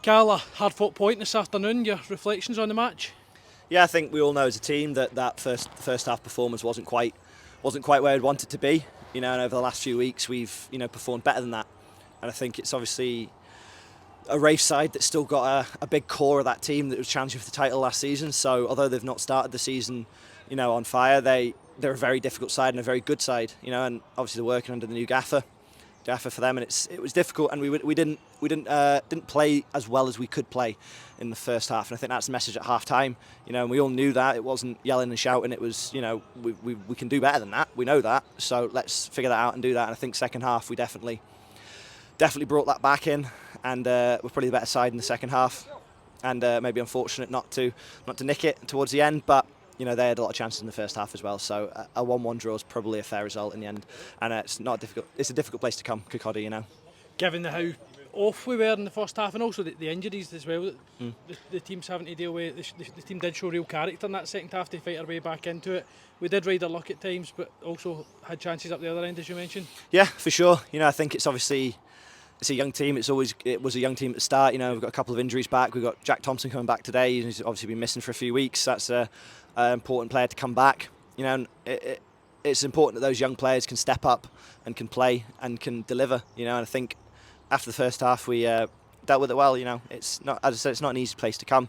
Cal, a hard-fought point this afternoon. Your reflections on the match? Yeah, I think we all know as a team that first half performance wasn't quite where we'd want it to be. And over the last few weeks we've performed better than that. And I think it's obviously a Raith side that's still got a big core of that team that was challenging for the title last season. So although they've not started the season, on fire, they're a very difficult side and a very good side. And obviously they're working under the new gaffer for them, and it was difficult, and we didn't play as well as we could play in the first half, and I think that's the message at half time. And we all knew that it wasn't yelling and shouting. It was we can do better than that. We know that, so let's figure that out and do that. And I think second half we definitely brought that back in, and we're probably the better side in the second half, and maybe unfortunate not to nick it towards the end, but. They had a lot of chances in the first half as well, so a 1-1 draw is probably a fair result in the end, and it's a difficult place to come, Kirkcaldy, Given how off we were in the first half, and also the injuries as well that the team's having to deal with, the team did show real character in that second half to fight our way back into it. We did ride our luck at times, but also had chances up the other end, as you mentioned. Yeah, for sure. I think it's obviously it's a young team. It was a young team at the start. We've got a couple of injuries back. We've got Jack Thompson coming back today. He's obviously been missing for a few weeks. That's an important player to come back. And it's important that those young players can step up and can play and can deliver. And I think after the first half we dealt with it well. It's not, as I said, it's not an easy place to come,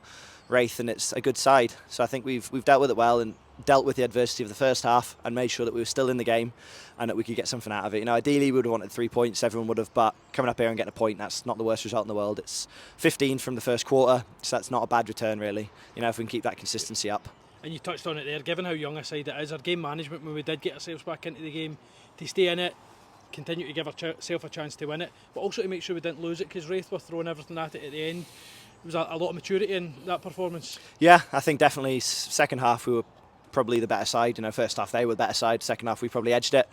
Raith, and it's a good side. So I think we've dealt with it well and dealt with the adversity of the first half and made sure that we were still in the game and that we could get something out of it. Ideally we would have wanted 3 points, everyone would have, but coming up here and getting a point, that's not the worst result in the world. It's 15 from the first quarter, so that's not a bad return really, if we can keep that consistency up. And you touched on it there, given how young a side it is, our game management when we did get ourselves back into the game, to stay in it, continue to give ourselves a chance to win it, but also to make sure we didn't lose it, because Raith were throwing everything at it at the end. There was a lot of maturity in that performance. Yeah, I think definitely second half we were probably the better side. First half they were the better side. Second half we probably edged it.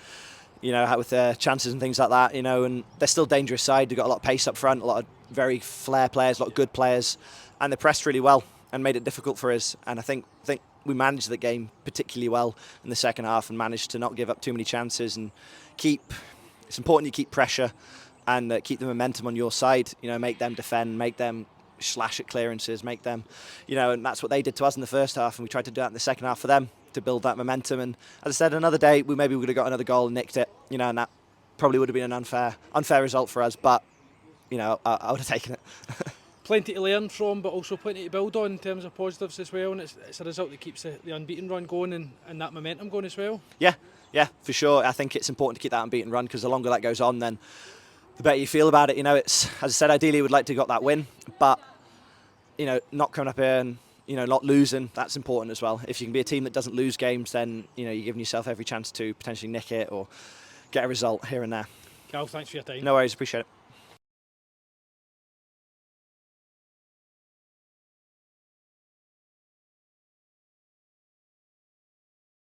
With their chances and things like that. And they're still a dangerous side. They've got a lot of pace up front, a lot of very flair players, a lot of good players, and they pressed really well and made it difficult for us. And I think we managed the game particularly well in the second half and managed to not give up too many chances and it's important you keep pressure and keep the momentum on your side. Make them defend, make them slash at clearances, make them, and that's what they did to us in the first half, and we tried to do that in the second half for them to build that momentum. And as I said, another day we maybe would have got another goal and nicked it, and that probably would have been an unfair result for us, but I would have taken it. Plenty to learn from, but also plenty to build on in terms of positives as well, and it's a result that keeps the unbeaten run going and that momentum going as well. Yeah, for sure. I think it's important to keep that unbeaten run, because the longer that goes on, then the better you feel about it. It's, as I said, ideally we'd like to have got that win, but not coming up here and not losing, that's important as well. If you can be a team that doesn't lose games, then you're giving yourself every chance to potentially nick it or get a result here and there. Cal, thanks for your time. No worries, appreciate it.